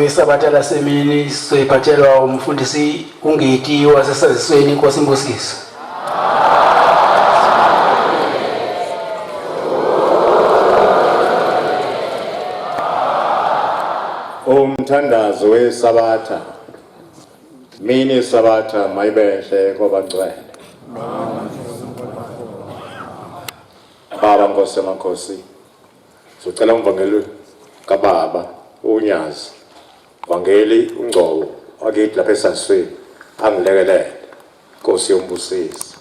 yesabatha lasemini soyiphathelwa umfundisi uNgeti wasesazisweni Nkosi Mbusiso. Umthandazo wesabatha. Mini sabatha mayibenhle kwabangcwele. Baba Nkosi yamakhosi. Sicela umvangeli kaBaba uNyazi. Vangeli uNgcobo akithi lapha esasweni angilekelele. Nkosi yombusisi.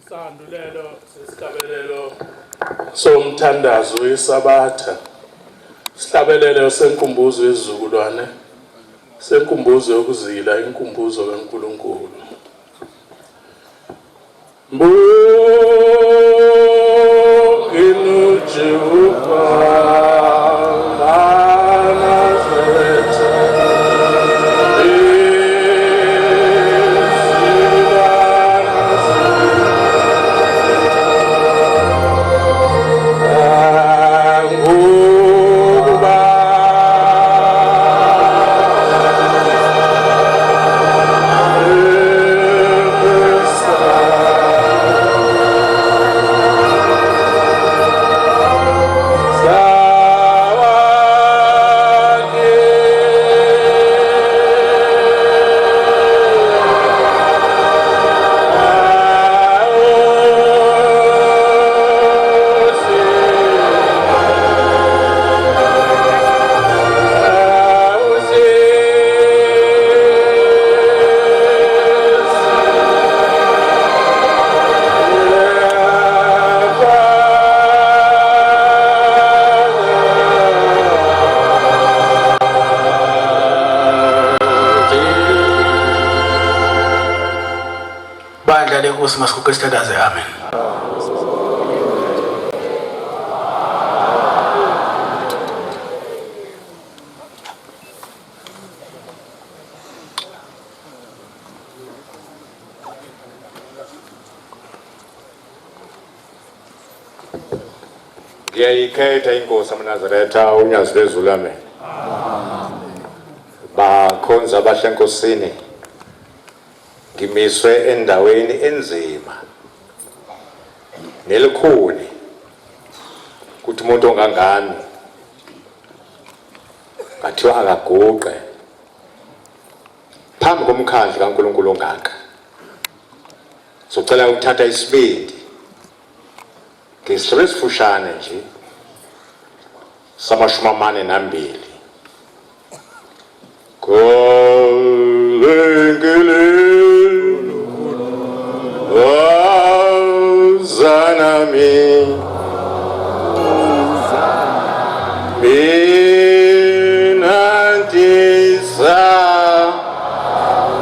Sandulelo sesihlabelelo somthandazo wesabatha. Sihlabelelo senkumbuzo yezizukulwane. Senkumbuzo yokuzila inkumbuzo kaNkulunkulu. Mbongeni Jehova Nkosi masikuke sithandaze. Amen. Ngiyayikhetha inkosi yaMnazaretha uNyazi lwezulame. Bakhonza abahle enkosini. Ngimiswe endaweni enzima nelikhuni kuthi umuntu ongangami ngathiwa akaguqe phambi komkhandlu kaNkulunkulu ongaka. Socela ukuthatha isibindi ngisebe sifushane nje samashumi amane nambili. Zanami Binantisa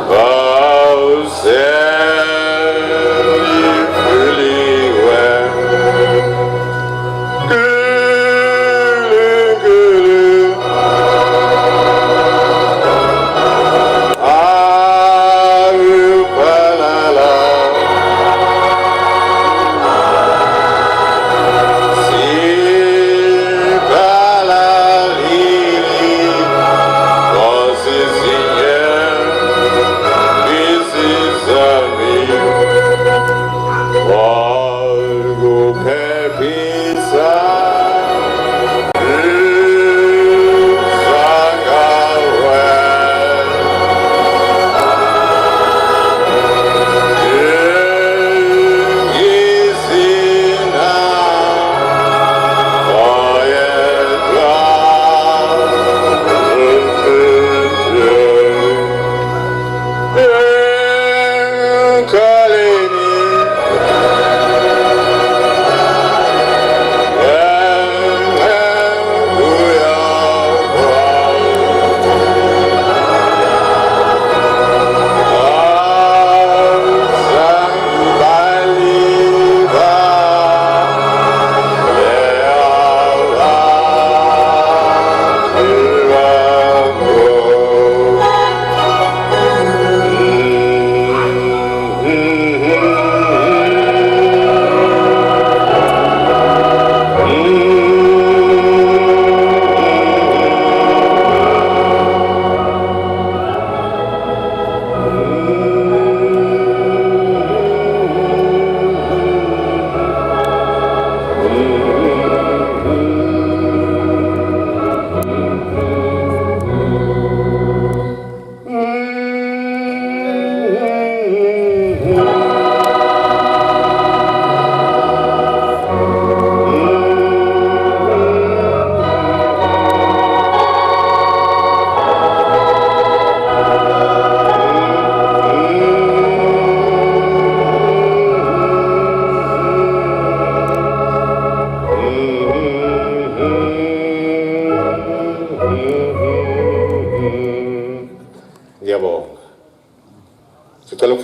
Bausevifuliwe Gulu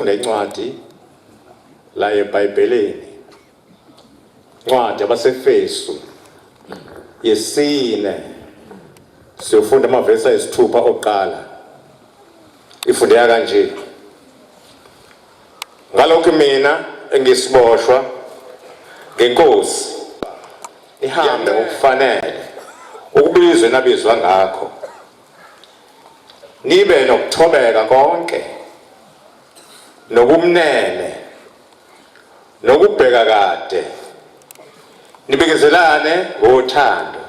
siyofunda incwadi la eBhayibhelini, incwadi yabaseFesu yesine, siyofunda amavesi ayisithupha oqala. Ifundeka kanje: ngalokho mina engisiboshwa ngeNkosi ihambe ngokufanele ukubizwe nabizwa ngakho, nibe nokuthobeka konke nobumnene nokubheka kade, nibekezelane ngothando,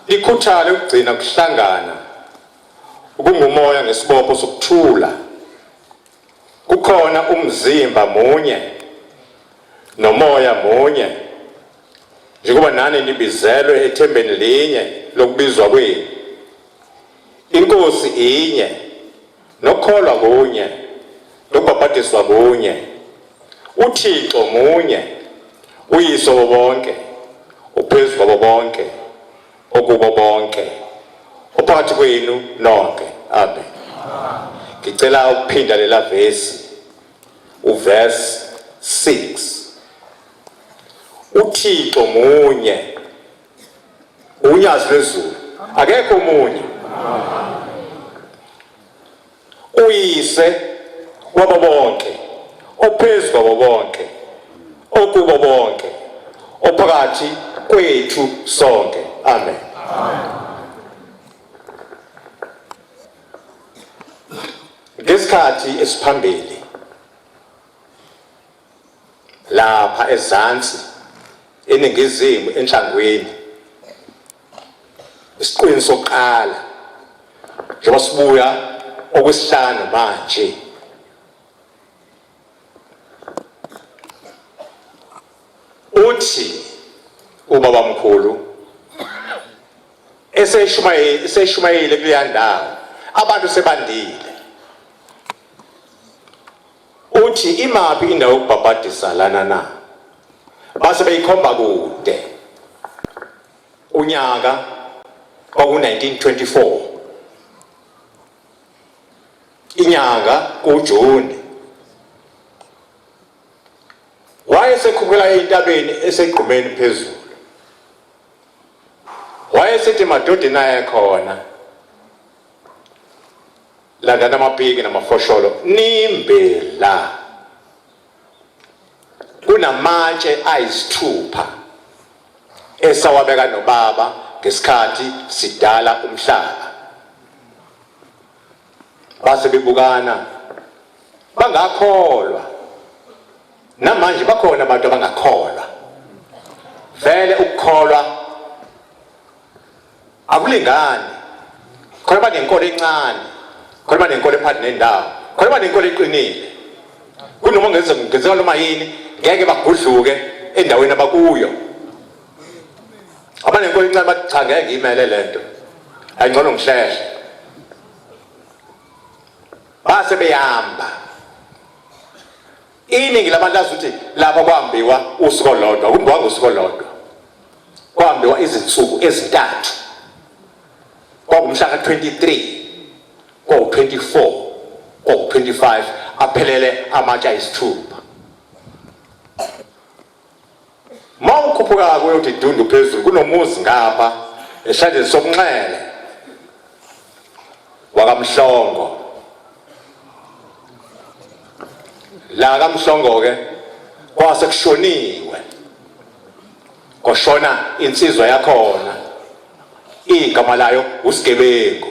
likhuthale ukugcina kuhlangana, ukungumoya ngesibopho sokuthula, kukhona umzimba munye nomoya munye, njengoba nani nibizelwe ethembeni linye lokubizwa kwenu, iNkosi inye, nokukholwa kunye, nokubhabhadiswa kunye, uThixo munye, uYise wabonke, uphezu kwabo bonke, okubo bonke, ophakathi kwenu nonke. Amen. Ngicela ukuphinda lela vesi, uverse 6. uThixo munye, unyazi lwezulu, akekho munye, uYise wabo bonke, ophezu kwabo bonke, okubo bonke, ophakathi kwethu sonke. Amen. Ngesikhathi esiphambili lapha ezansi eningizimu enhlangwini, isiqwini sokuqala njengoba sibuya okwesihlanu manje, uthi ubaba mkhulu eseshumayele kuleya ndawo, abantu sebandile, uthi imaphi indawo yokubhabhadisa lana na? Base beyikhomba kude, unyaka kwaku-1924, inyanga kuJuni. Wayesekhuphela entabeni esegqumeni phezulu, wayesethi madodeni ayekhona, landana amapiki namafosholo, nimbe la, kunamatshe ayisithupha esawabeka nobaba ngesikhathi sidala umhlaba. Base bebukana, bangakholwa. Namanje bakhona abantu abangakholwa. Vele ukukholwa akulingani. Khona banenkolo encane, khona banenkolo ephakathi nendawo, khona banenkolo eqinile. Kunoma ngenzeka noma yini, ngeke bagudluke endaweni abakuyo. Abanenkolo encane bathi cha, ngeke imele lento, ayingcono ngihlehla. Base beyahamba. Iningi labantu lazi ukuthi lapha kwahambiwa usuku olodwa, kumbiwa ngosuku olodwa, kwahambiwa izinsuku ezintathu. Kwangumhla ka-23, kwawu-24, kwawu-25, aphelele amatshe ayisithupha. Ma ukhuphuka kuyothi dundu phezulu, kunomuzi ngapha esandleni sokunxele wakaMhlongo. La kaMhlongo-ke kwasekushoniwe, kwashona insizwa yakhona, igama layo uSigebengu.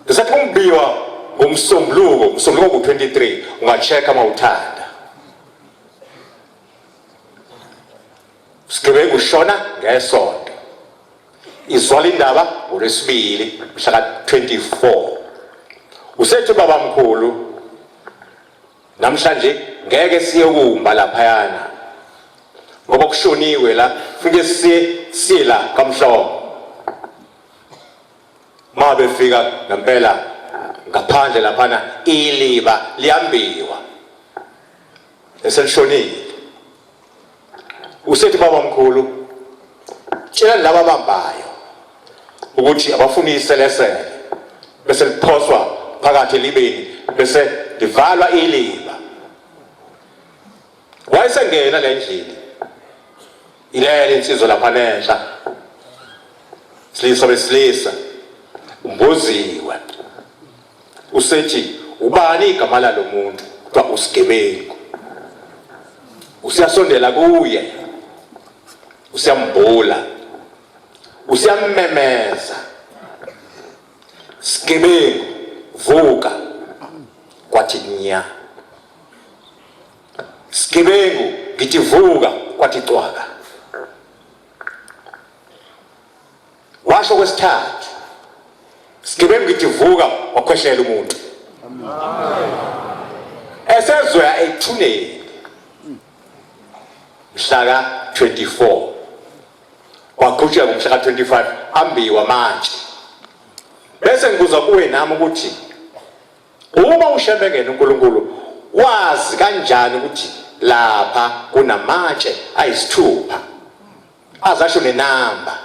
Ngesathi kumbiwa ngomsombuluko ku-23, ungacheka uma uthanda. uSigebengu ushona ngesonto, izwala indaba ngolwesibili mhla ka-24. Usethi baba mkhulu, namhlanje ngeke siyokumba laphayana ngoba kushoniwe la, funke siye la kaMhlongo. Ma befika ngempela ngaphandle laphana, iliba liyambiwa eselishonile. Usethi baba mkhulu, tshela laba abambayo ukuthi abafuni iselesele, bese liphoswa phakathi elibeni bese livalwa iliba. Wayesengena le ndlini ilele insizwa lapha nenhla silisa besilisa umbuziwe usethi ubani igama lalo muntu kuthiwa usigebengu. Usiyasondela kuye usiyambula usiyammemeza sigebengu vuka kwathi nya sigebengu ngithi vuka kwathi cwaka. Washo kwesithathu sigebengu ngithi vuka wakhwehlela umuntu esezwe ethuneni mhla 24 waqhutsheka ngomhla 25 ambiwa manje. Bese ngibuza kuwe nami ukuthi uma ushebengena uNkulunkulu wazi kanjani ukuthi lapha kunamatshe ayisithupha azasho nenamba.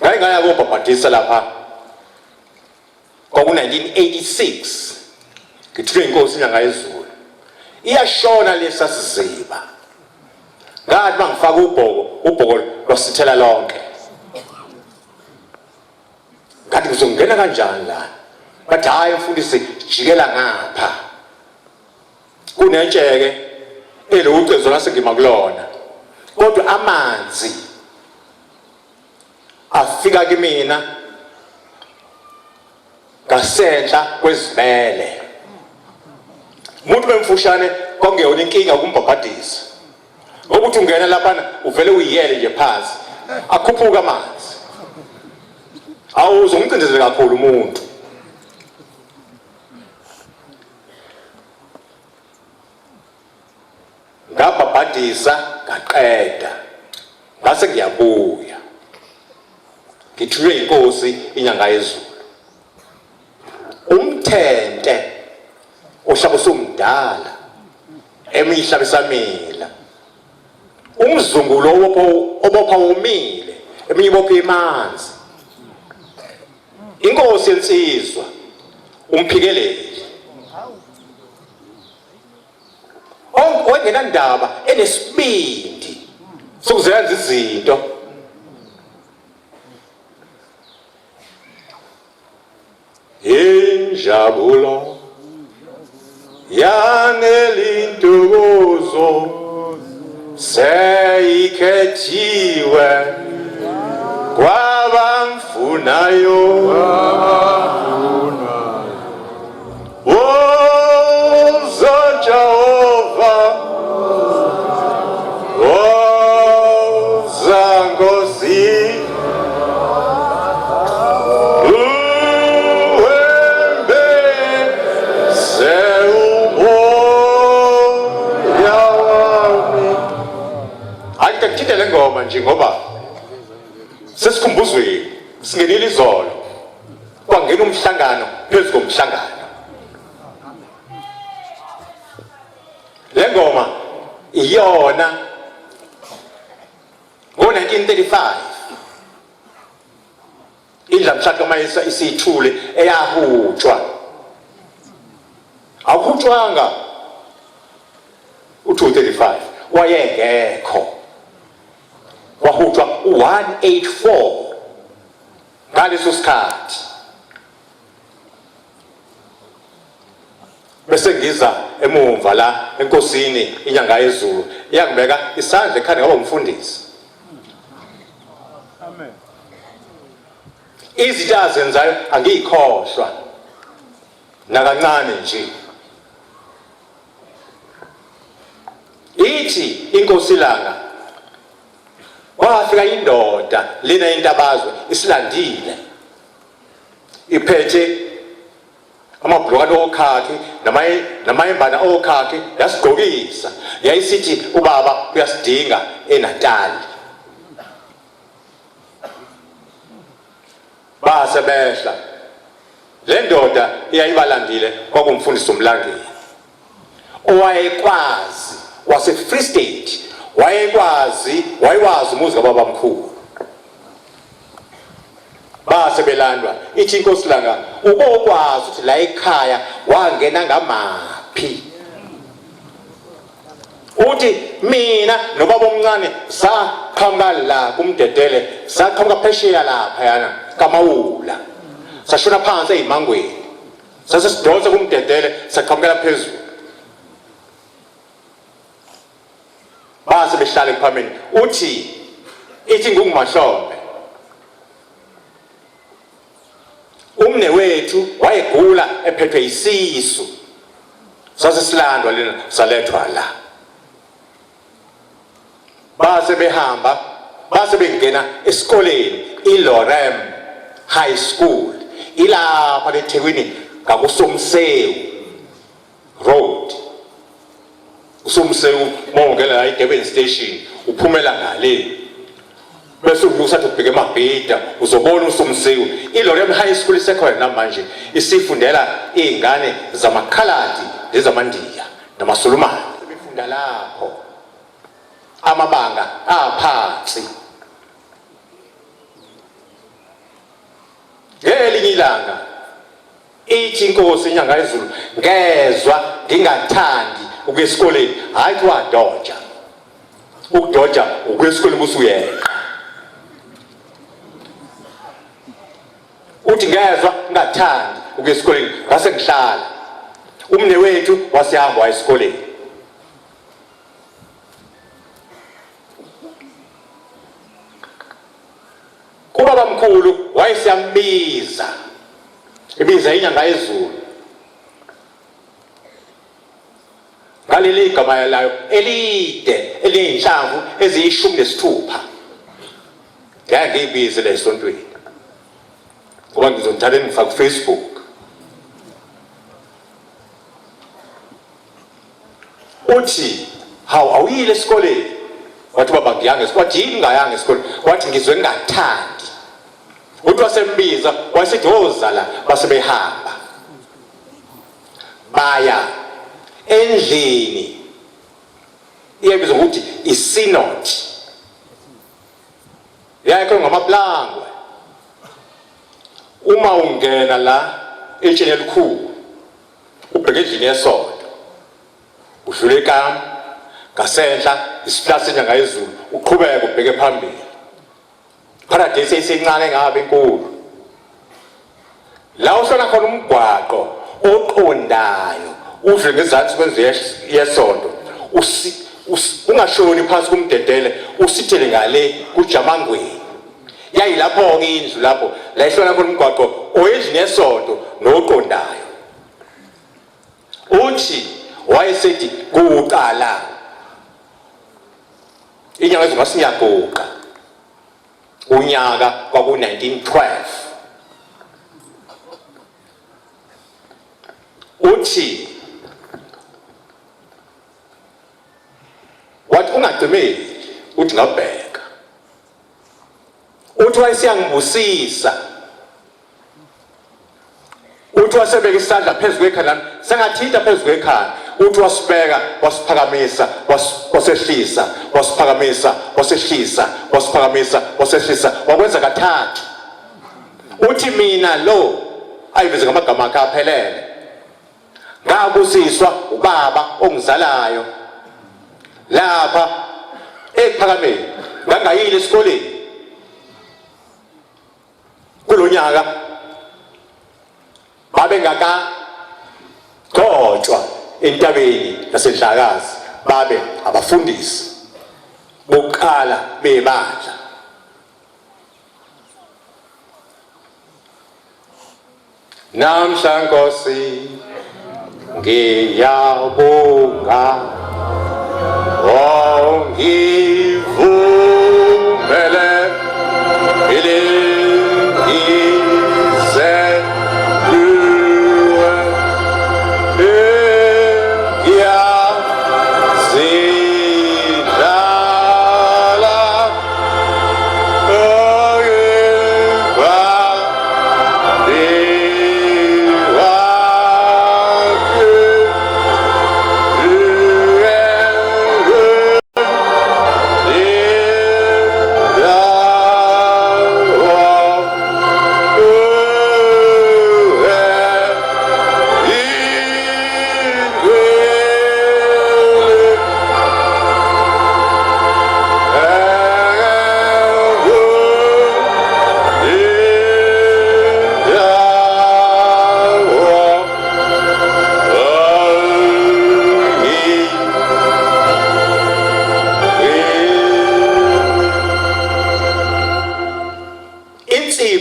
Ngaya kubhabhadisa lapha kwaku-1986 ngithule inkosi inyanga yezulu iyashona lesa siziba ngathi mangifaka ubhoko lwasithela lonke ngathi ngizongena kanjani la bathi hayi mfundisi jikela ngapha kunetsheke elucezo lasengima kulona kodwa amanzi afika kimina ngasenhla kwezimele. Umuntu bemfushane kwakungeyona inkinga ukumbhabhadisa ngokuthi ungena lapha uvele uyiyele nje phansi akhuphuka amanzi awuzongicindezele kakhulu umuntu. Ngabhabhadisa ngaqeda ngase ngiyabuya ngithulwe inkosi inyanga yezulu umthente uhlaba usumdala emihla besamila umzungulo obopha umile eminye ibopha emanzi inkosi yensizwa umphikeleli ongenandaba enesibindi sokuzenza izinto. Injabulo yanelintokozo seyikhethiwe kwabamfunayo woza Jehova woza Nkosi le ngoma nje ngoba sesikhumbuzweni singenile izolo kwangena umhlangano phezu komhlangano. Le ngoma iyona ngo-1935 indla mshado mayisa isithule eyahutshwa awuhutshwanga u-235 wayengekho wahutshwa u-184 ngaleso sikhathi. Bese ngiza emumva la enkosini inyanga yezulu iyangibeka isandla ekhanda ngoba umfundisi. Amen. Izinto azenzayo angiyikhohlwa nakancane nje. Ithi inkosi langa kwafika indoda lena intabazwe isilandile iphethe amabhlokane okhakhi namayembana okhakhi yasigqokisa yayisithi ubaba uyasidinga eNatali. Basebehla le ndoda iyayibalandile kwakumfundisi umlangeni owayekwazi wase-Free State wayewazi umuzi kababa mkhulu. base belandwa ithi inkosi langa ukokwazi ukuthi la ekhaya wangena ngamaphi. Uthi mina nobaba omncane saqhamuka la kumdedele saqhamuka phesheya lapha yana kaMawula sashona phansi ezimangweni sasesidosa kumdedele saqhamukela phezulu base behlala ekuphambeni. Uthi ithi nguMahlombe umne wethu wayegula ephethwe isisu sasesilandwa lena salethwa la base behamba base bengena esikoleni iLorem High School ilapha eThekwini ngakuSomsewu Road. uSomsewu mongela la eDurban Station uphumela ngale bese ubusathi ubheke eMabhida uzobona uSomsewu. iLorem High School isekhona namanje isifundela izingane zamakhaladi lezamaNdiya namaSulumane befunda lapho amabanga aphansi. Ngelinye ilanga ithi inkosi inyanga yezulu ngezwa ngingathandi ukuya esikoleni. Hayi kwadoja ukudoja ukuya esikoleni busuyeka. Uthi ngezwa ngingathandi ukuya esikoleni ngase ngihlala umne wethu wasihamba esikoleni. Ubaba mkhulu wayesiyambiza ibiza inyanga yezulu ngaleli gama layo elide eliyinhlamvu eziyishumi-nesithupha. Ngiyibize le esontweni ngoba ngizonithatha ngifaka kuFacebook. Uthi hawu awuyile esikoleni? Wathi baba ngiyanga esikoleni. Wathi yini ngayanga esikoleni? Wathi ngizwe ngingathandi. Uthi wasembiza wasithi woza la base behamba baya endlini iyabizwa ukuthi iSynod yakho ngamaplangwe. Uma ungena la etsheni elikhulu ubheke endlini yesonto udlule ekampa ngasenhla isihlahla senyanga yezulu uqhubeka ubheke phambili. Paradise isencane ngabe enkulu la uhlala khona umgwaqo oqondayo udle ngezansi kwendlu yesonto ungashoni phansi kumdedele usithele ngale kuJamangweni. Yayilapho ke indlu lapho la ihlala khona umgwaqo oyendlini yesonto noqondayo. Uthi wayesethi kuqala inyanga ezingasiyaguqa unyaka kwaku-1912. Uthi wathi ungacimeli uthi ngabheka. Uthi wayesiyangibusisa. Uthi wasebeka isandla phezu kwekhanda sengathinta phezu kwekhanda. Uthi wasibeka wasiphakamisa wasehlisa wasiphakamisa wasehlisa wasiphakamisa wasehlisa wakwenza kathathu. Uthi mina lo ayibize ngamagama akhe aphelele ngabusiswa ubaba ongizalayo lapha ekuphakameni ngangayile esikoleni kulonyaka babe ngakagcotshwa entabeni yaseNhlakazi babe abafundisi bokuqala bebandla. Namhla Nkosi ngiyabonga ngivumele ilengise kuwe ngiyazidlala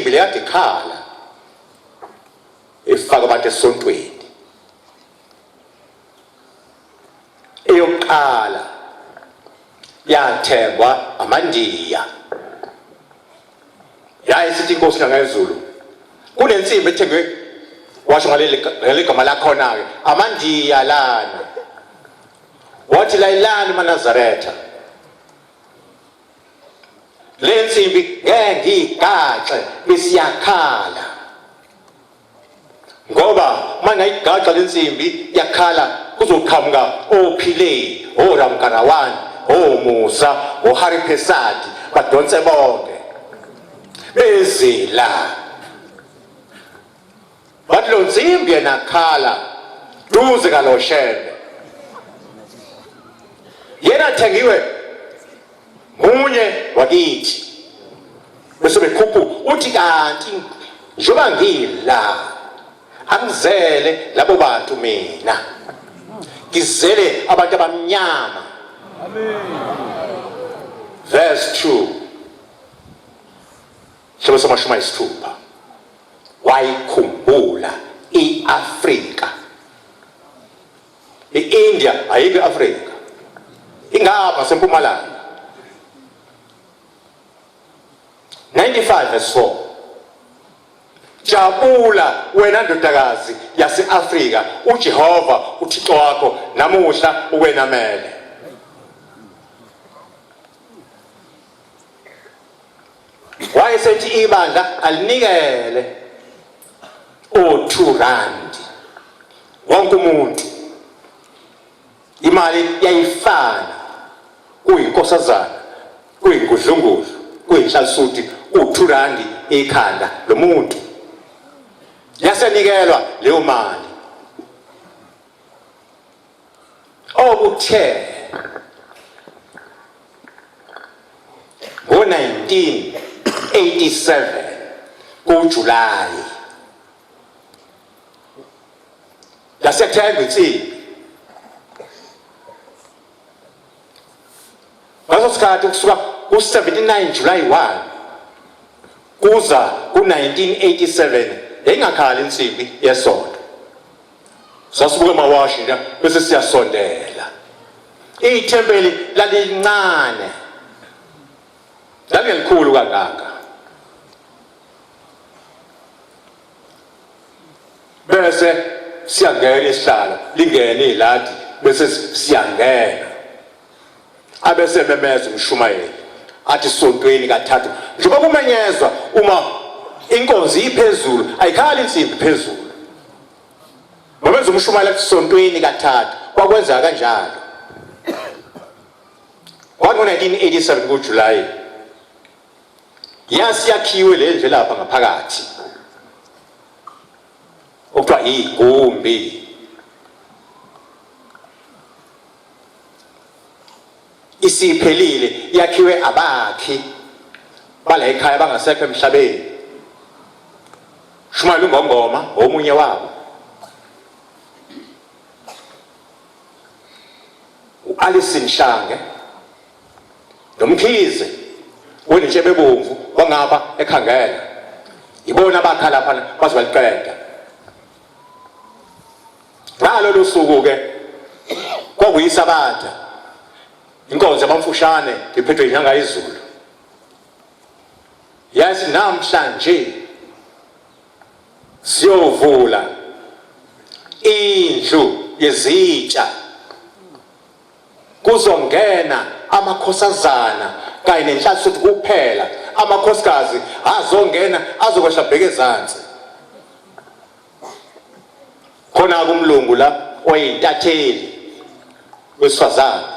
insimbi leyade ikhala ifaka abantu esontweni eyokuqala yathengwa amandiya yayisithi inkosi langezulu kunensimbi ethengwe washo ngaleli gama lakhona-ke amandiya lana wathi layilani maNazaretha le nsimbi ngeke ngiyigaxe besiyakhala ngoba mangayigaxa le nsimbi yakhala kuzoqhamuka ophile oRamkarawani oMusa oHariphesadi badonse bonke bezila bathi lo nsimbi yena khala duze kaloshebe yena thengiwe munye wakithi bese bekhuphu uthi kanti njoba ngila angizele labo bantu mina ngizele abantu abamnyama verse 2 Hlobo samashumi ayisithupha wayikhumbula iAfrika iIndia ayikho iAfrika ingapha sempumalanga 95 verse 4 Jabula wena ndodakazi yaseAfrika uJehova uThixo wakho namuhla uwenamele wayesethi ibandla alinikele o2 rand wonke umuntu imali yayifana kuyinkosazana kuyingudlungudlu kuyinhlalisuti u2 rand ekhanda lo muntu yasenikelwa leyo mali okuthe ngo-1987 kuJulayi yasethenga insimbi ngaso sikhathi kusuka ku-79 July 1 kuza ku-1987 yayingakhali insimbi yesonto sasibuka emaWashington bese siyasondela ithempeli lalincane lalingelikhulu kangaka bese siyangena isihlalo lingene iladi bese siyangena abese memeza umshumayeli athi sontweni kathathu njengoba kumenyezwa uma inkonzi iphezulu ayikhali insimbi phezulu Mamenza umshumayeli sontweni kathathu kwakwenza kanjalo ngo-1987 kuJulayi yasiyakhiwe le nje lapha ngaphakathi okuthiwa igumbi isiphelile yakhiwe abakhi bala ekhaya bangasekho emhlabeni Shumayeli uNgongoma omunye wabo uAlison Shange nomkhize wenitshebe ebomvu wangapha ekhangela ibona abakhala lapha baze baliqeda ngalo losuku ke kwakuyisabatha inkonzo yabamfushane iphethwe inyanga izulu yathi namhlanje siyovula indlu yezitsha kuzongena amakhosazana kanye nenhlanhla kuphela amakhosikazi azongena azokwehla bheke ezantsi khona kumlungu la oyintatheli wesifazana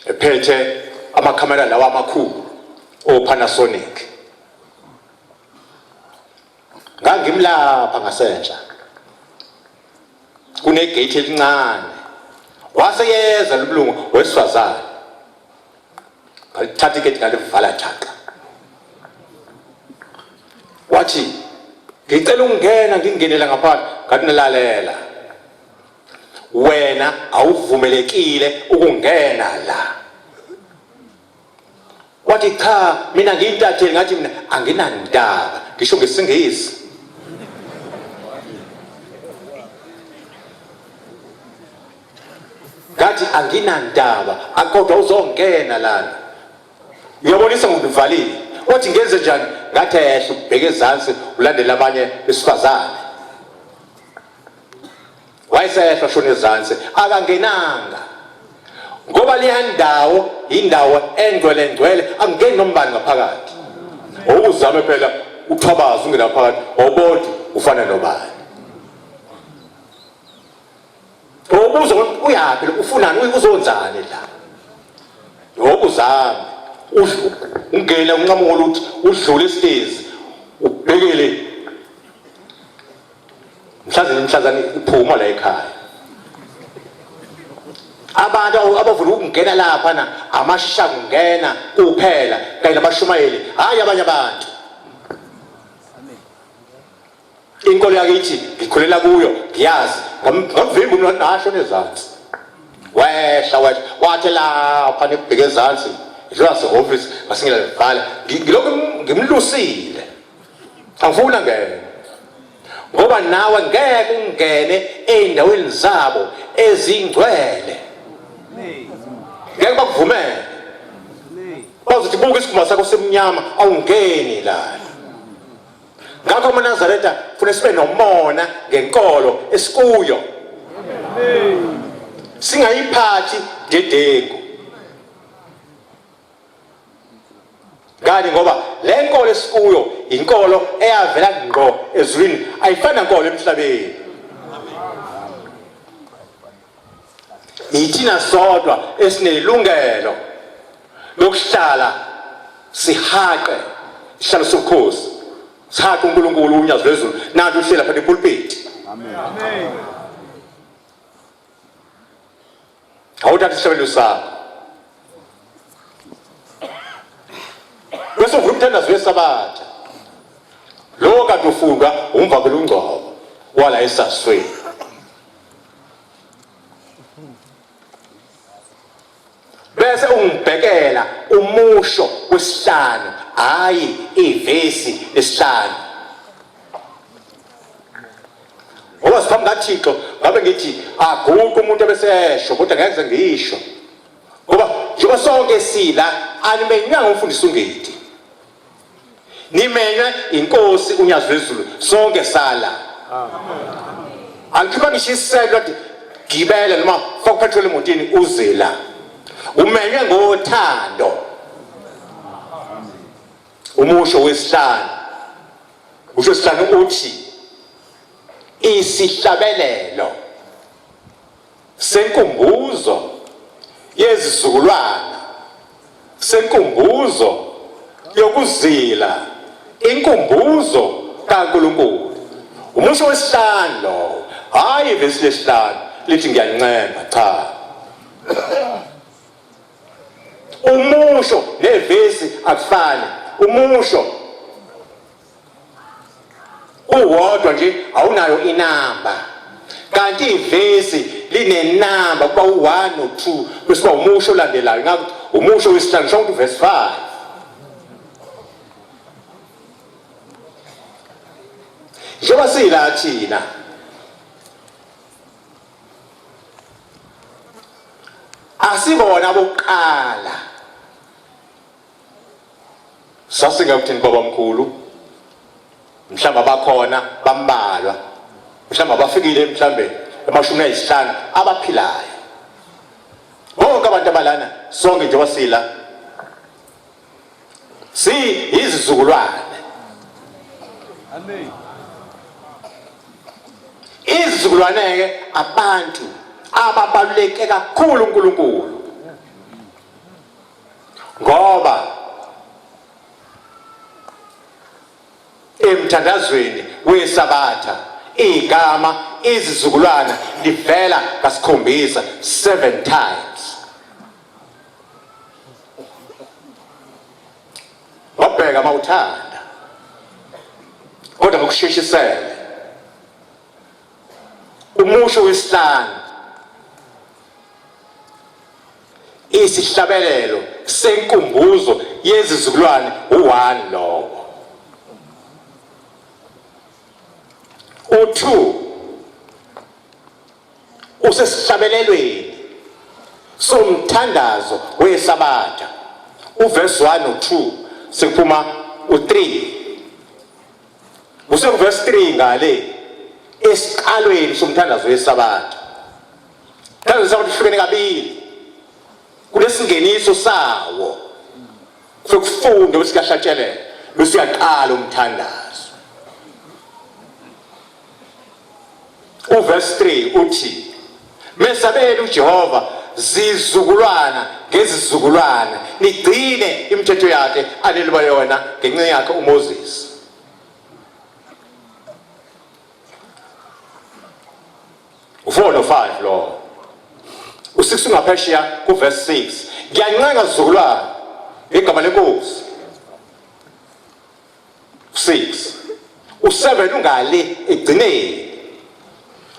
ephethe amakhamera lawa amakhulu oPanasonic ngangimlapha ngasentsha kunegate elincane waseyeza lomlungu wesifazana ngalithatha igate ngalivala thaka wathi ngicela ungena ngingenela ngaphandle ngathi nalalela wena awuvumelekile ukungena la wathi cha mina ngiyintatheli ngathi mina anginandaba ngisho ngesingisi ngathi anginandaba akodwa uzongena lana uyabonisa ngokuvalile wathi ngenze njani ngathi ehle ubheke ezansi ulandele abanye besifazane wayesehla shona ezansi akangenanga ngoba leyandawo indawo engcwele angeni nombani ngaphakathi okuzame phela uthabaza ungena phakathi obodi ufana nobani obuza uyaphela ufunani uzonzani la okuzame ungena unqamulo uthi udlule isitezi ubhekele mhlazane iphuma la ekhaya abantu abavula ukungena lapha na amashisha kungena kuphela kanye nabashumayeli hayi abanye abantu inkolo yakithi ngikhulela kuyo ngiyazi ngamvimba umuntu nasho nezansi wehla wathi lapha nebheke ezansi idlula se-office ngasingela livala ngilokhu ngimlusile angifuna ngene ngoba nawe ngeke ungene ey'ndaweni zabo ezingcwele ngeke bakuvumele bazothi buka isikhumba sakho semnyama awungeni lana ngakho uMnazaretha funa sibe nomona ngenkolo esikuyo singayiphathi dedengu ngani ngoba le nkolo esikuyo inkolo eyavela ngqo ezulwini ayifani nenkolo emhlabeni ithina sodwa esinelungelo lokuhlala sihaqe isihlalo sobukhosi sihaqe uNkulunkulu unyazo lwezulu nathi uhlela phela epulpiti amen awuthatha isihlabelo sakho bese uvula umthandazo wesabatha lo kade ufundwa umvakelo ungcobo wala esasweni bese ungibhekela umusho wesihlanu hayi ivesi lesihlanu ngoba siphambi kaThixo ngabe ngithi aguqe umuntu ebesesho kodwa ngeke ngisho ngoba njengoba sonke sila animenyanga umfundisi ungithi nimenywe inkosi unyazo lwezulu sonke sala angikhipha ngishiselo ukuthi gibele noma faka petrol emotini uze la umenywe ngothando umusho wesihlanu usho wesihlanu uthi isihlabelelo senkumbuzo yezizukulwana senkumbuzo yokuzila inkumbuzo kaNkulunkulu umusho wesihlanu lo hayi ivesi lesihlanu lithi ngiyancemba cha umusho nevesi akufani umusho uwodwa nje awunayo inamba kanti ivesi linenamba kuba u1 no2 bese kuba umusho olandelayo ngakho umusho wesihlanu shonke verse 5 njengoba sila thina asibona abokuqala sasingakuthini baba mkhulu mhlamba abakhona bambalwa mhlamba abafikile mhlambe amashumi ayisihlanu abaphilayo bonke abantu abalana sonke nje wasila si izizukulwane amen izizukulwane ke abantu ababaluleke kakhulu uNkulunkulu ngoba emthandazweni wesabatha igama izizukulwana livela kasikhombisa 7 times wabheka mawuthanda kodwa ngokusheshisele umusho wesihlanu isihlabelelo senkumbuzo yezizukulwane u1 lowo. U2 usesihlabelelweni somthandazo weSabatha. Uverse 1 no2 sekuphuma u3. Useverse 3 ngale esiqalweni somthandazo weSabatha. Kanti sakuhlukene kabili. Kunesingeniso sawo. Sokufunda usikahlatshelela bese uyaqala umthandazo. Uverse 3 uthi mesabele uJehova zizukulwana ngezizukulwana nigcine imithetho yakhe aneliba yona ngenxa yakhe uMoses. U4 no5 lo. U6 ungaphesheya kuverse 6. Ngiyancenga zizukulwana igama lenkosi. 6. U7 ungale egcineni.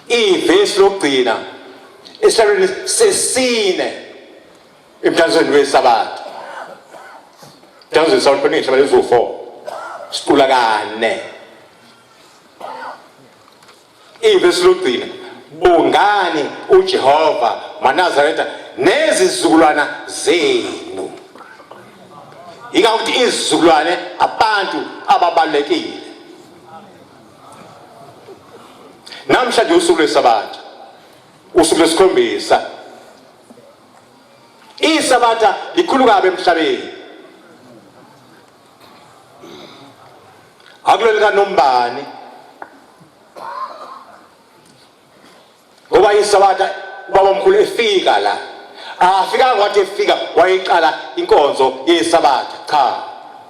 Ivesi lokugcina esihlabelweni sesine emthandazweni weSabatha. Emthandazweni weSabatha esihlabelweni ezo4 sicula kane. Ivesi lokugcina bongani uJehova maNazaretha nezizukulwana zenu. Ikakuthi izizukulwane abantu ababalekile. Namhlanje usuku lweSabatha, usuku lwesikhombisa. iSabatha likhulu kabi emhlabeni. Akulelika nombani. Ngoba iSabatha ubaba omkhulu efika la. Afika kwathi efika wayiqala inkonzo yeSabatha. Cha,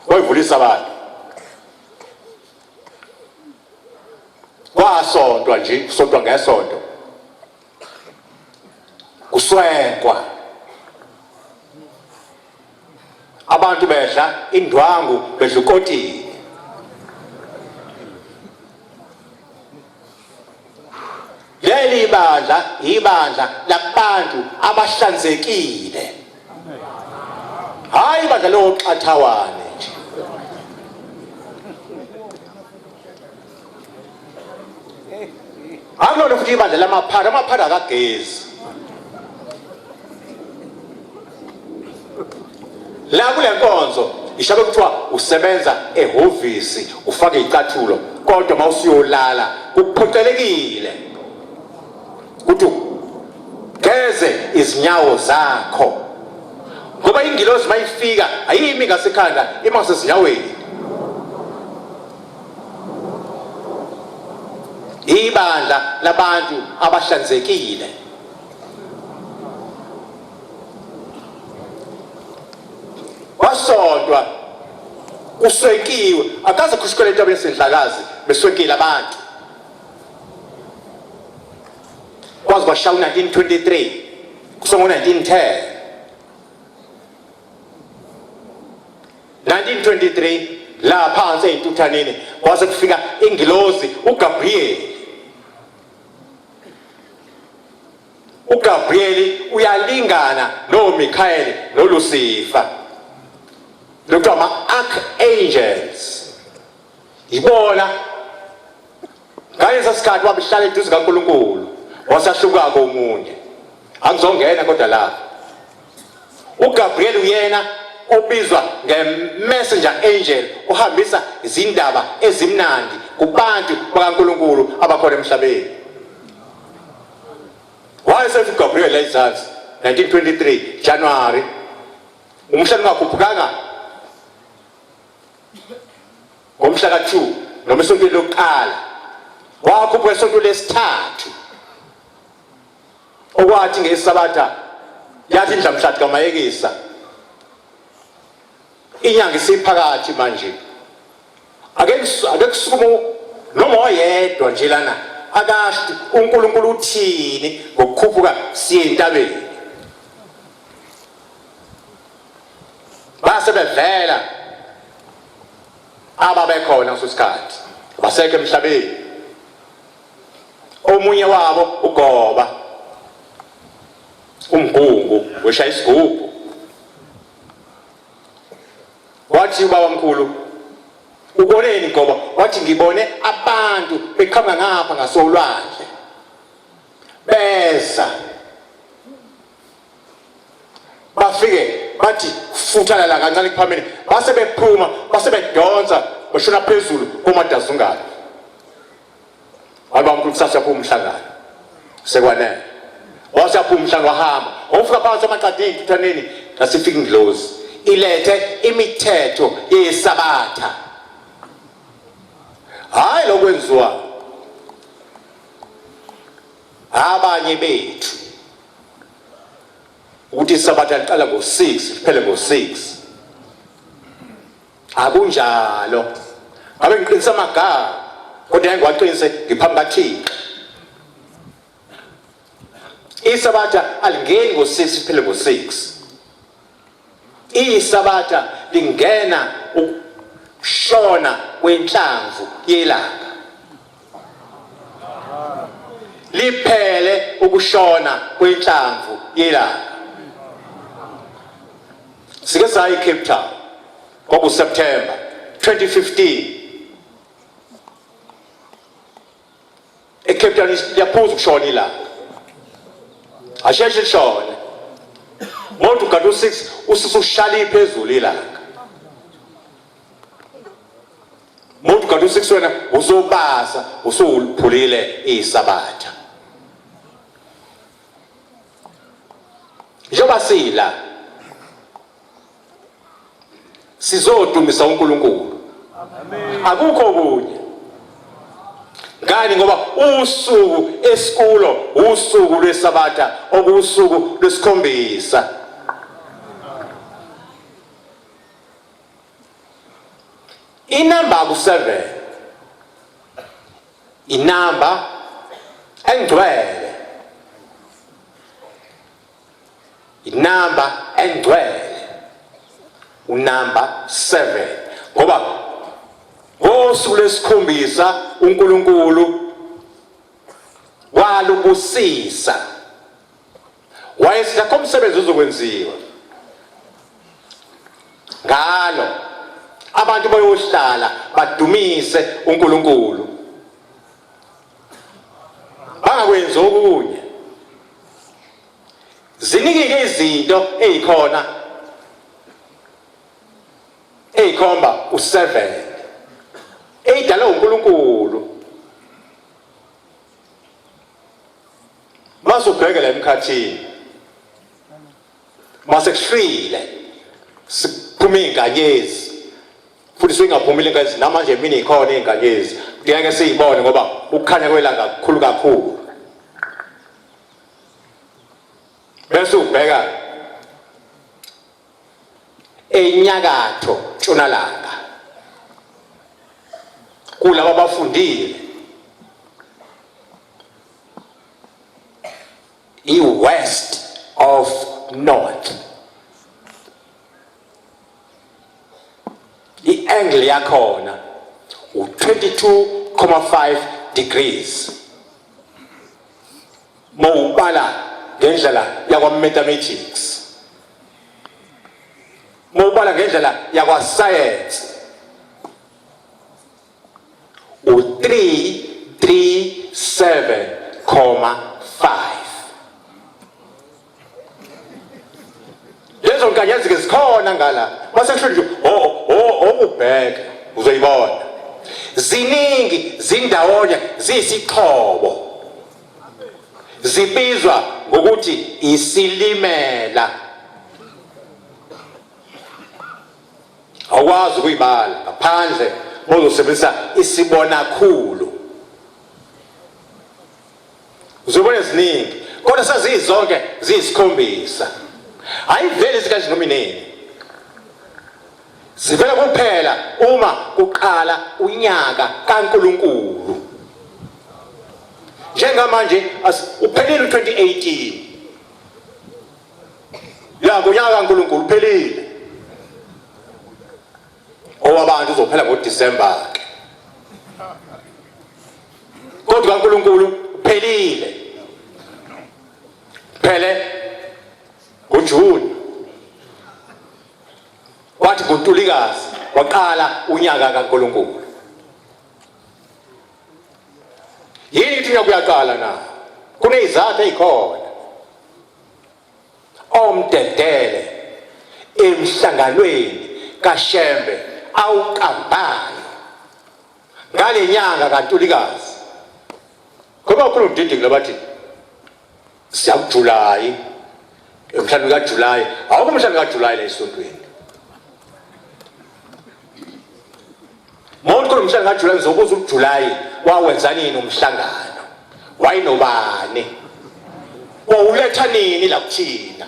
wayivula iSabatha. Kwasontwa nje, kusontwa ngesonto. Kuswekwa. Abantu bedla indwangu bedla ukotini. Leli ibandla labantu abahlanzekile. Hayi ibandla loxathawane nje. Akulona futhi ibandla lamaphara akagezi. La kule nkonzo ishabe kuthiwa usebenza ehhovisi ufake icathulo kodwa mawusiyolala kuphocelekile. Kuthi geze izinyawo zakho. Ngoba ingilosi mayifika ayimi ngasekhanda ima sezinyaweni. Ibandla labantu abahlanzekile. Wasontwa kuswekiwe akaze kushikole into besendlakazi beswekile abantu. Kwazi kwashaya 1923 kusongo 1910. 1923 la phansi eintuthaneni kwase kufika ingilosi uGabriel. uGabriel uyalingana noMichael noLucifer. Lokuthiwa ama-archangels. Ibona ngaleso sikhathi wabehlala eduze kaNkulunkulu wasahluka komunye. Angizongena kodwa la. uGabriel uyena obizwa nge-messenger angel uhambisa izindaba ezimnandi kubantu bakaNkulunkulu abakhona emhlabeni. Wayesefika uGabriel la eZansi 1923 January. Umhlaba ungakhuphukanga ngomhla ka2 noma isonto lokuqala wakhupha isonto lesithathu okwathi ngeSabatha yathi indlamhlathi kaMayekisa inyanga isiphakathi manje ake kusukumo noma oyedwa nje lana akasho uNkulunkulu uthini ngokukhuphuka siye entabeni. Base bevela ababekhona kusikhathi basekho emhlabeni. Omunye wabo uGoba umgungu weshaya isigubhu. wathi ubaba mkhulu uboneni ngoba wathi ngibone abantu beqhamuka ngapha ngasolwandle beza bafike bathi futhala la kancane kuphambili base bephuma base bedonsa bashona phezulu komadazungane albam kusasa phuma umhlangano sekwanele wasaphuma umhlangano wahamba ufika phakathi amaqadini tuthaneni nasifika indlozi ilethe imithetho yesabatha hayi lokwenziwa abanye bethu ukuthi isabatha liqala ngo6 liphele ngo6 akunjalo ngabe ngiqinisa amagama kodwa ngiwaqinise ngiphambi kaThixo isabatha alingeni ngo6 liphele ngo6 isabatha lingena ukushona kwenhlamvu yelanga liphele ukushona kwenhlamvu yelanga sike sayi Cape Town ngoku September 2015 eCape Town yaphuza ukushona ilanga asheshe lishone modu gadu 6 usisushali phezulu ilanga modu gadu 6 wena uzobasa usuphulile isabatha njoba sila sizodumisa uNkulunkulu akukho kunye ngani ngoba usuku esikulo usuku lwesabatha okusuku lwesikhombisa inamba ku7 inamba engcwele inamba engcwele unamba 7 ngoba ngosuku lesikhombisa uNkulunkulu walubusisa wayesithi komsebenzi uzokwenziwa ngalo abantu bayohlala badumise uNkulunkulu bangakwenzi okunye ziningi izinto ezikhona eyikhomba u7 eyidala uNkulunkulu masubhekela emkhathini masekuhlile siphuma inganyezi futhi singaphumile inganyezi namanje mina ikhona inganyezi ngeke siyibone ngoba ukukhanya kwelanga kukhulu kakhulu bese ubheka enyakatho ntshonalanga kulabo abafundile i-west of north i-angle yakhona u-22.5 degrees mawubala ngendlela yakwa-mathematics mawubala ngendlela yakwa-science u-337.5 lezo nkanyezi-ke zikhona ngala masekusho nje ubheke uzoyibona ziningi zindawonye ziyisixhobo zibizwa ngokuthi isilimela awukwazi ukuyibala ngaphandle mozosebenzisa isibonakhulu uzobona eziningi kodwa sazizonke ziyisikhombisa hayi vele zikazinomini zivela kuphela uma kuqala unyaka kaNkulunkulu njengamanje uphelile u2018 yabo unyaka kaNkulunkulu uphelile owabantu uzophela ngoDisemba ke kodwa kaNkulunkulu uphelile phele ngoJuni wathi ngoNtulikazi waqala unyaka kaNkulunkulu. Yini ithi uyaqala na? Kunezizathu ezikhona. Omdedele emhlanganweni kaShembe awuqambayo ngale nyanga kaNtulikazi. Ngoba ukhulu umdidingi labathi siyakujulayi emhlanje kaJulayi awukho umhlanje kaJulayi la esontweni. Mawukhulu umhlanje kaJulayi ngizokuza uJulayi wawenza nini umhlangano? Wayinobani? Wawuletha nini la kuthina?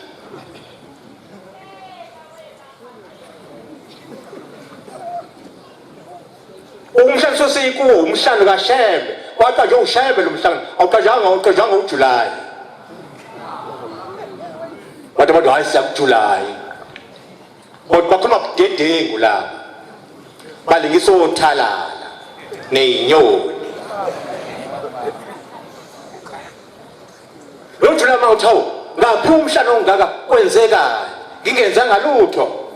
Umhlanje sosikuwo umhlanje kaShembe. Wathi nje uShembe lo mhlangano awuqajanga uJulayi. Bathi abantu hayi siyakuJulayi. Kodwa bakhuluma budedengu lapha. Balingisa othalala nezinyoni. Lo Julayi mawuthawu ngaphi umhlangano ongaka kwenzekani? Ngingenzanga lutho.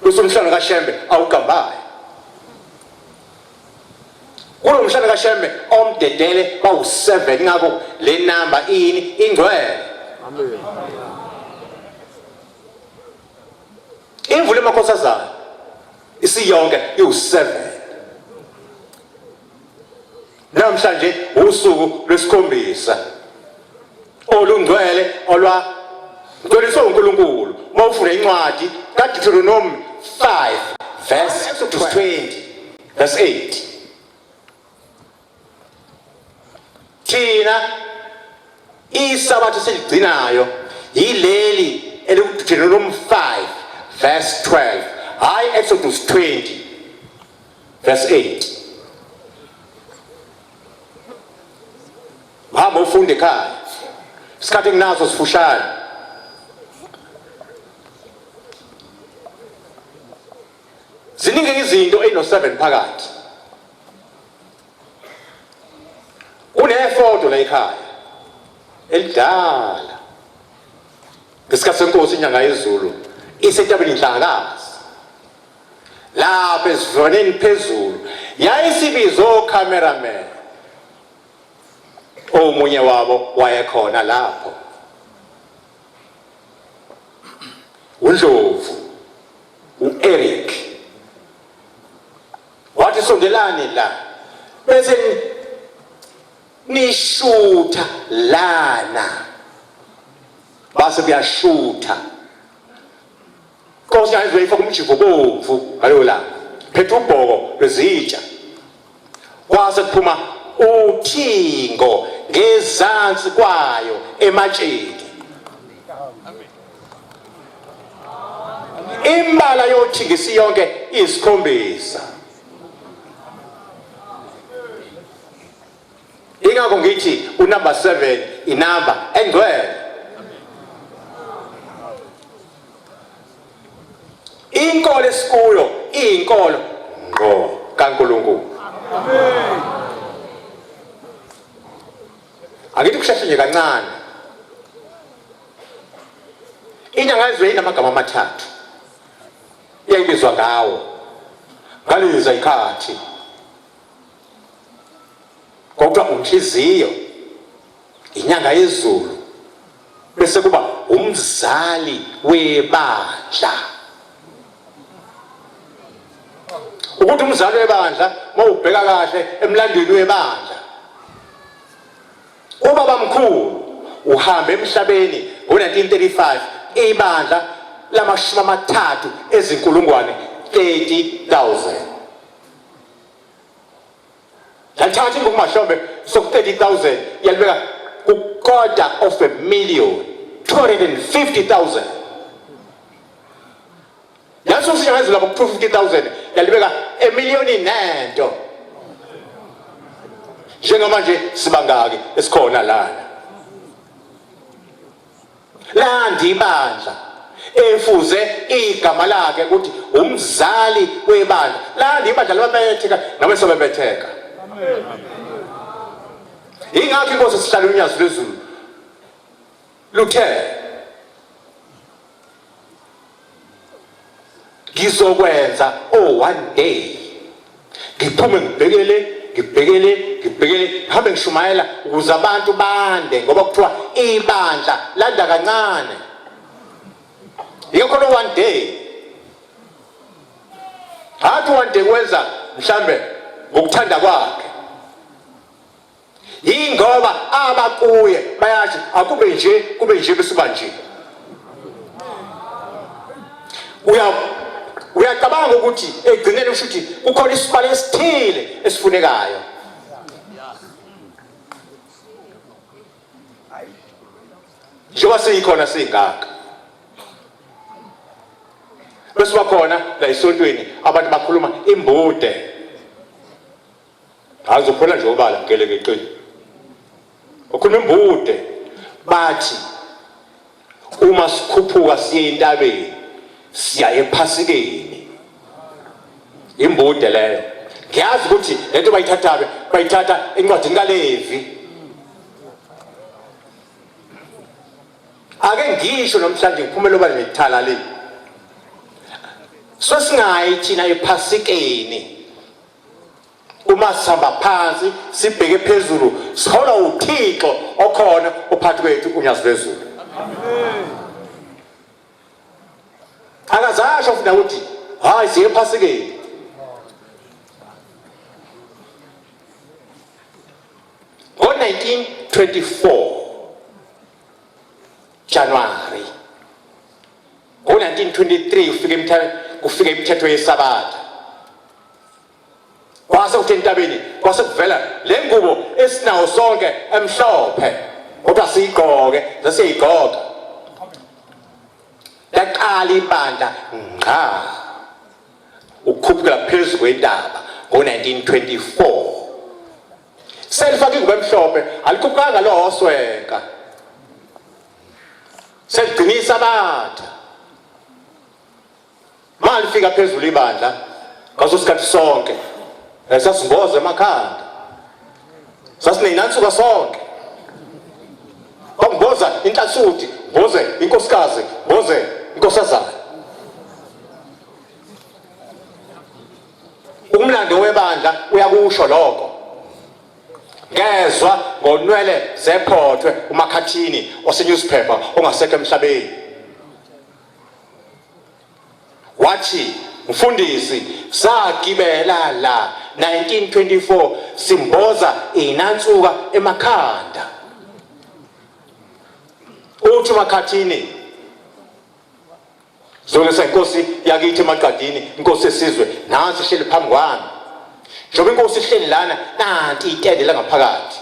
Lusumhlangano kaShembe awuqambayo. Kulo mhlangano kaShembe omdedele bawu7 ngakho le number ini ingcwele. Amen. Imvule emakhosazana isiyonke iwu7. Namhlanje usuku lwesikhombisa olungcwele olwa ngcoliswe uNkulunkulu. Mawufuna incwadi kaDeuteronomy 5 verse 20 verse 8. Thina isabatha seligcinayo yileli elikuDeuteronomy 5 verse 12 hayi Exodus 20 verse 8. Hamba ufunde ekhaya isikhathi enginazo sifushane. Ziningi izinto eno7 phakathi. Kunefoto la ekhaya elidala ngesikhathi senkosi inyanga yezulu isetabeni inhlangakazi lapha esivoneni phezulu yayisibizo cameraman omunye wabo wayekhona lapho uNdlovu uEric wathi sondelani la bese nishutha lana base kuyashutha Nkosi yayizwe ifaka umjivo bomvu ngalo la phethe ubhoko lwezitsha kwase kuphuma uthingo ngezansi kwayo ematsheni. Imbala yothingo isiyonke isikhombisa. Ingakho ngithi unumber 7 inamba engcwele. Inkolo esikuyo iyinkolo ngqo kaNkulunkulu. Amen. Akithi kusheshe nje kancane. Inyanga yezwe inamagama amathathu. Iyayibizwa ngawo. Ngaliza ikhathi. Kodwa unhliziyo inyanga yezulu bese kuba umzali webandla. Ukuthi umzali webandla mawubheka kahle emlandweni webandla ubaba mkhulu uhambe emhlabeni ngo1935 ibandla lamashumi amathathu ezinkulungwane 30,000 Lathathi ngokumahlombe soku30,000 yalibeka $250,000 250,000 Yaso siyazela ku 250,000 yalibeka emiliyoni nento. Njengamanje sibangaki esikhona lana. Landi ibandla efuze igama lakhe ukuthi umzali webandla. Landi ibandla lababetheka nabe sobebetheka. Amen. Ingakho inkosi sihlala unyazo lwezulu. Luthe ngizokwenza one day ngiphume ngibhekele hambe ngishumayela ukuze abantu bande ngoba kuthiwa ibandla landa kancane yikho lo one day hathi one day kwenza mhlambe ngokuthanda kwakhe ingoba abakuye bayathi akube nje besiba nje uyacabanga ukuthi egcineni usho ukuthi kukhona isibalo esithile esifunekayo njengoba siyikhona singaka bese bakhona la esontweni abantu bakhuluma imbude azophela nje obala ngelekeqini ukhuluma imbude bathi uma sikhuphuka siye entabeni siya ephasikeni imbude leyo ngiyazi ukuthi lento bayithatha encwadini kaLevi ake ngisho namhlanje ngiphumela oba nethala le sosingayi thina ephasikeni uma sihamba phansi sibheke phezulu sihola uThixo okhona ophathi kwethu unyazi phezulu akazasho futhi ukuthi hayi siye ephasikeni ngo-1924 January ngo-1923 kufika imithetho yesabatha kwase kuthi entabeni kwase kuvela le ngubo esinawo sonke emhlophe kodwa siyigqoke zasiyigqoka yaqala ibandla ngqa ukukhuphula phezulu kwentaba ngo-1924 selifake ingubo emhlophe alikhuphukanga lo oswenka seligcinisa abatha malifika phezulu ibandla ngaso sikhathi sonke sasimboza emakhanda sasineyinansuka sonke bamboza inhlasuthi mboze inkosikazi mboze inkosazana umlando webandla uyakusho lokho ngezwe ngonwele zephothwe umakhathini wasenewspaper ongasekho emhlabeni wathi mfundisi sagibela la 1924 simboza inansuka emakhanda uthi umakhathini zonke inkosi yakithi emaqadini inkosi esizwe nansi ihleli phambi kwami njengoba inkosi ihleli lana nanti itende la ngaphakathi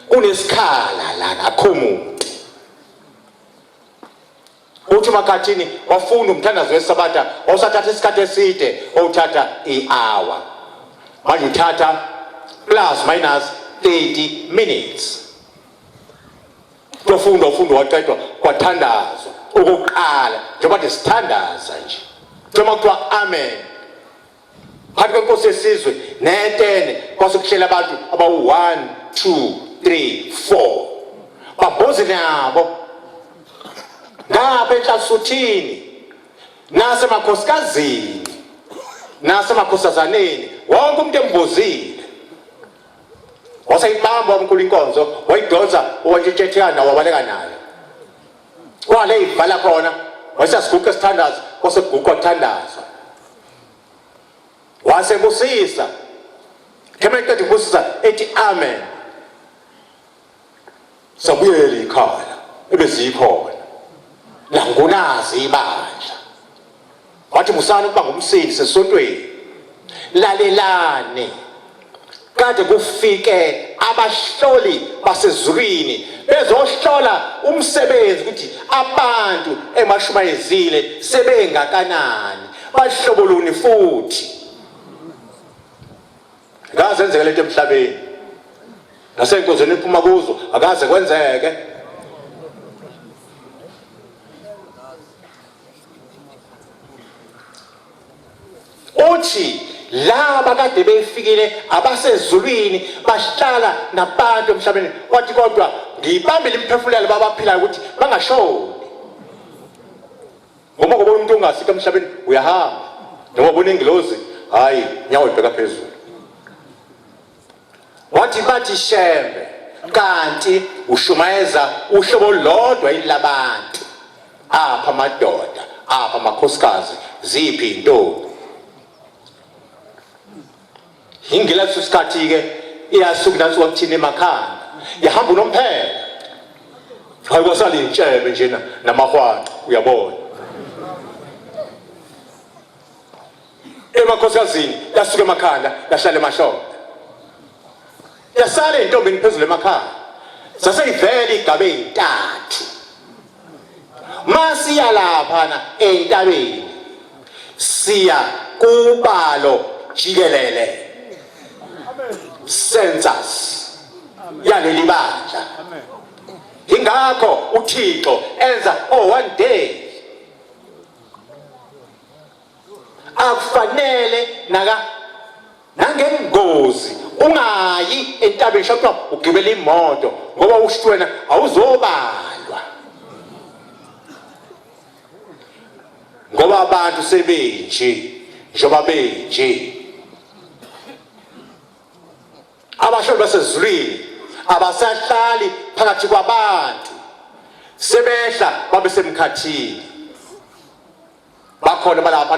kunesikhala lana akho umuntu uthi umakhathini wafunda umthandazo wesabatha awusathatha isikhathi eside owuthatha i-hour manje uthatha plus minus 30 minutes ufunda waqedwa kwathandazwa ukuqala njengoba nje sithandaza nje njengoba kuthiwa amen phakathi kwenkosi yesizwe netene kwase kuhlela abantu abawu-1 2 3 4 babhoze nabo ngapha enhlasuthini nasemakhosikazini nasemakhosazaneni wonke umuntu embozile waseyibamba omkhulu inkonzo wayidonsa owantshentshethana wabaleka nayo wale ivala khona wasasiguqa esithandaza kwasekuguqwa kuthandazwa wasebusisa kema eqeda ukubusisa ethi amen sabuyela ikhaya ebezikhona la ngunazi ibandla wathi musana ukuba ngumsindi sesontweni lalelane kade kufike abahloli basezulwini bezohlola umsebenzi ukuthi abantu emashumayezile sebengakanani bahlobo luni futhi akazenzeke lento emhlabeni nasenkonzweni ephuma kuzo akaze kwenzeke uthi laba kade befikile abasezulwini bahlala nabantu emhlabeni wathi kodwa ngibambile imphefumulelo babaphilayo ukuthi bangashoni ngoba ngoba umuntu ongasikho emhlabeni uyahamba noma ubona ingilozi hayi nyawo ibheka phezulu wathi bathi shembe kanti ushumayeza uhlobo lodwa ilabantu apha amadoda apha amakhosikazi ziphi intombi ingila susikhathi ke iyasuka nansuka kuthina emakhanda yahamba unomphela hayi kwasala intshebe njena namahwanqa uyabona emakhosikazini yasuka emakhanda yahlala emahlombe yasala intombini phezulu emakhaya saseyivela igabe ezintathu masiya laphana entabeni siya kubalo jikelele census yaleli bandla ingakho uThixo enza one day akufanele nangengozi ungayi entabeni shapha ugibela imoto ngoba usho wena awuzobalwa ngoba abantu sebenje njoba benje abasholo basezulwini abasahlali phakathi kwabantu sebehla babe semkhathini bakhona balapha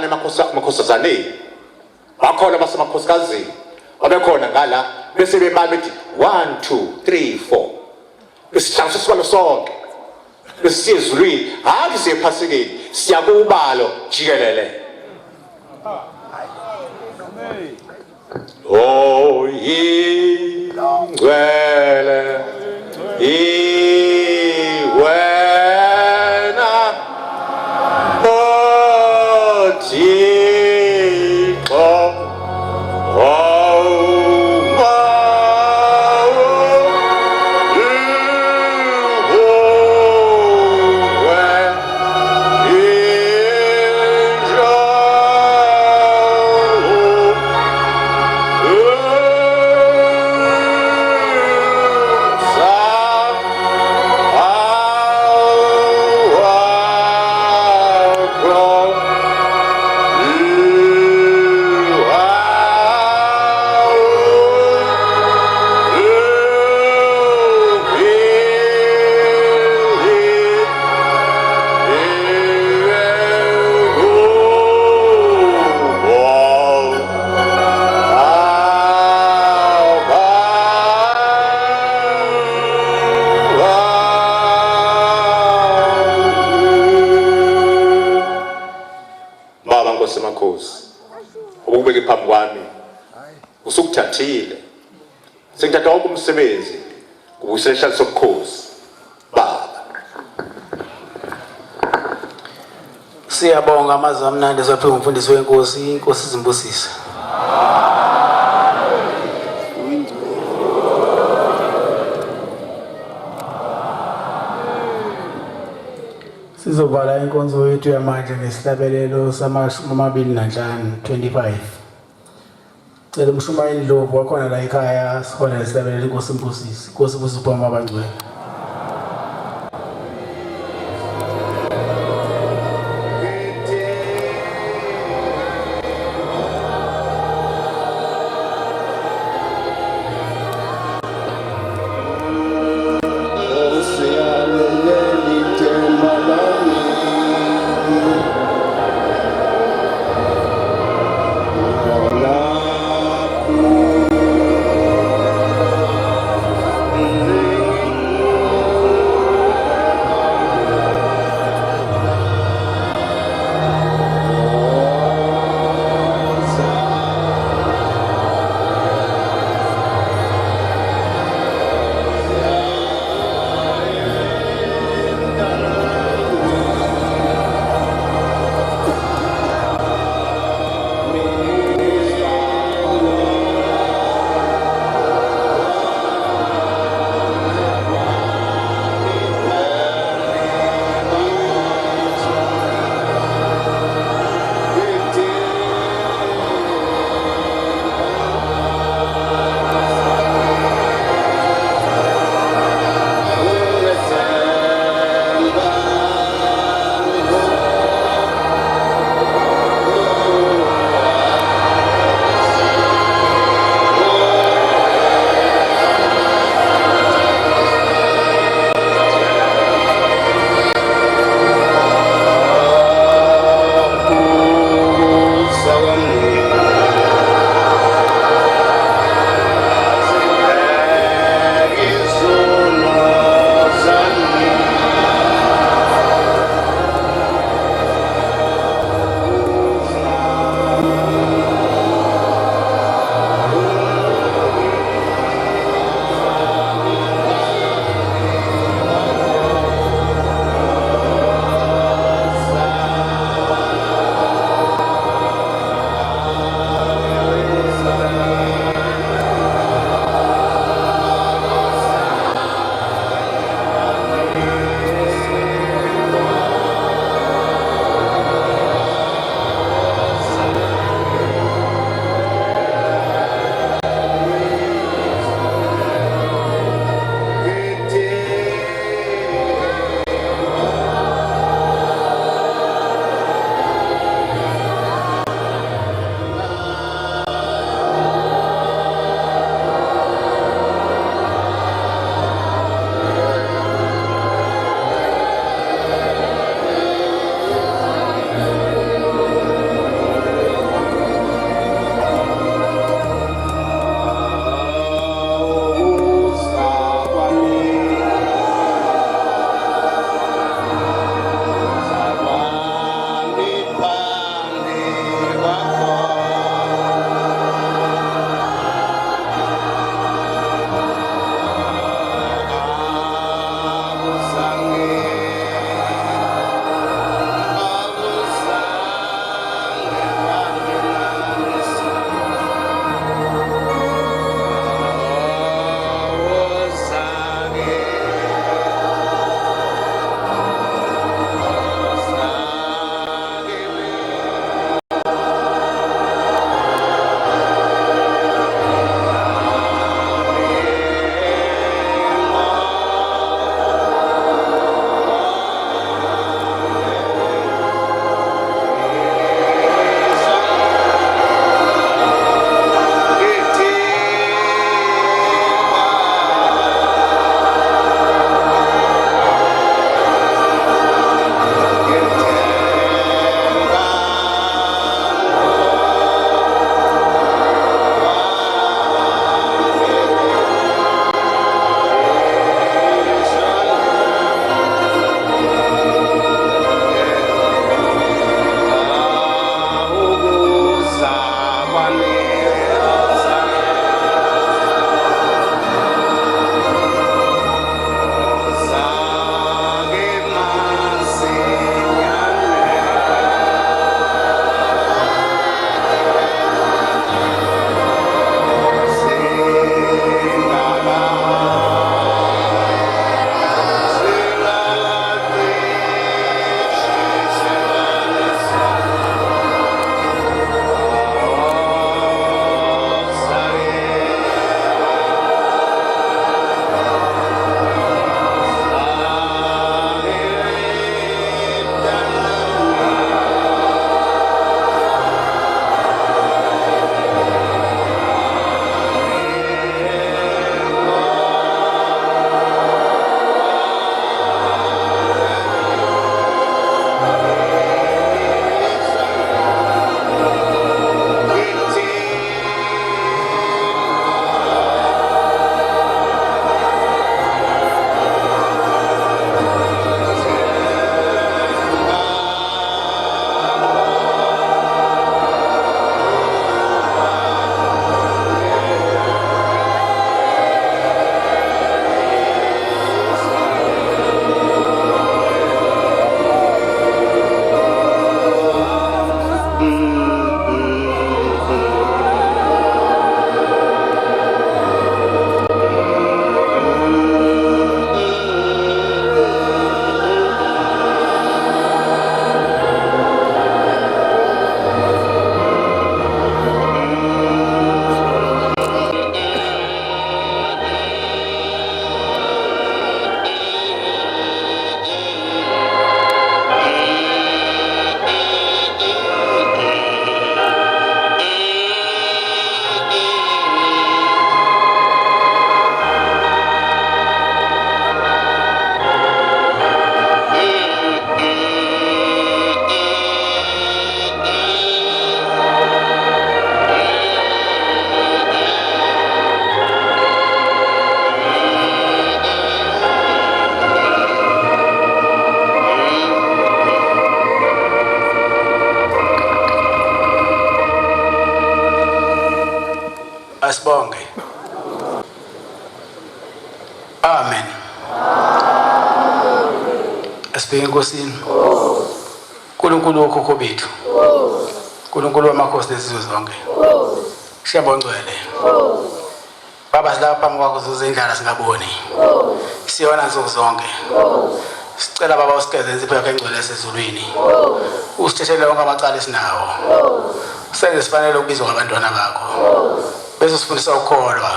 emakhosazaneni bakhona basemakhosikazini babekhona ngala bese bebala bethi 1 2 3 4 besihlanganisa isibalo sonke besiye ezulwini hayi siye phasikeni siya kubalo jikelele oh ingcwele iwena Thixo ukubeka phambi kwami usukuthathile sengithatha wonke umsebenzi ubusesha sobukhosi baba Siyabonga amazwi amnandi esaphiwe umfundisi wenkosi inkosi izimbusise Sizovala inkonzo yethu yamanje ngesihlabelelo sama-25 cela umshumayeli Ndlovu wakhona la ekhaya sikhona lesihlabelelo inkosi imbusisi inkosi busipho abangcwele Asibonge. Amen. Asibheke enkosini. uNkulunkulu wokhokho bethu. uNkulunkulu wamakhosi nezizwe zonke. Siyabonga ngcwele. Baba silapha phambi kwakho zozindlala singaboni. Siyona nsuku zonke. Sicela baba usikeze insipho yakho engcwele esezulwini. Usithethele wonke amacala esinawo. Senze sifanele ukubizwa ngabantwana bakho. Bese sifundisa ukukholwa.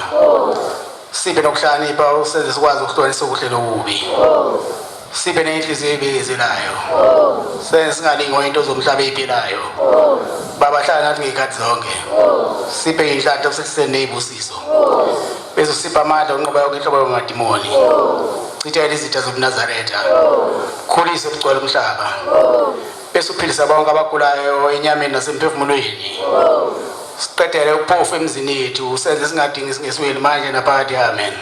Siphe nokuhlakanipha usenze sikwazi ukuhlukanisa okuhle nokubi. Siphe nenhliziyo ebekezelayo. Senze singalingi into zomhlaba eziphilayo. Baba hlala nathi ngezikhathi zonke. Siphe inhlanhla usekuseni nezibusiso. Bese usipha amandla onqoba yonke inhlobo yamadimoni. Chithela izitha zobuNazaretha. Khulisa ukugcwala umhlaba. Bese uphilisa bonke abagulayo enyameni nasemphefumulweni. Siqedele ukuphofu emzini yethu senze singadingi singesweli manje naphakathi. Amen.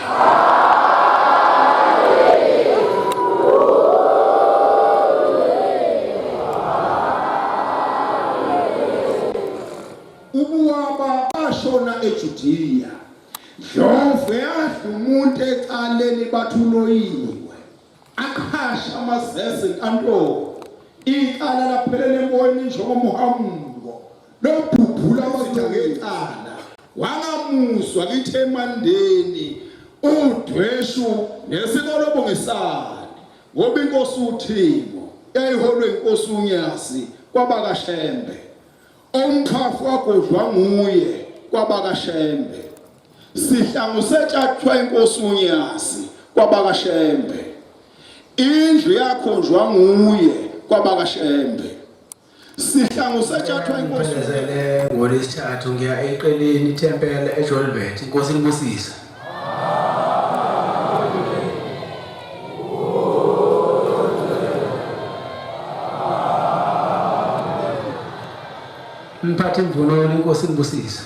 Ubuwaba bashona eJudiya. Jove yadla umuntu ecaleni bathuloyiwe. Akhasha amazeze enkantolo. Icala laphelele emboni njengomuhambo. Lobhubhula amazitha ngecala. Wangamuswa kithe emandeni. Udweshu nesikolobo ngesani. Ngoba inkosi uThimo yayiholwe inkosi uNyasi kwabakaShembe. Umkhafu wagodlwa nguye kwabakaShembe. Sihlangu setshathwa inkosi uNyasi kwabakaShembe. Indlu yakhonjwa nguye kwabakaShembe. Sihlangu setshathwa inkosi ngolesithathu ngiya eqeleni ithempele eJolbert inkosi inibusisa. Mphathi imvunulo inkosi inibusisa.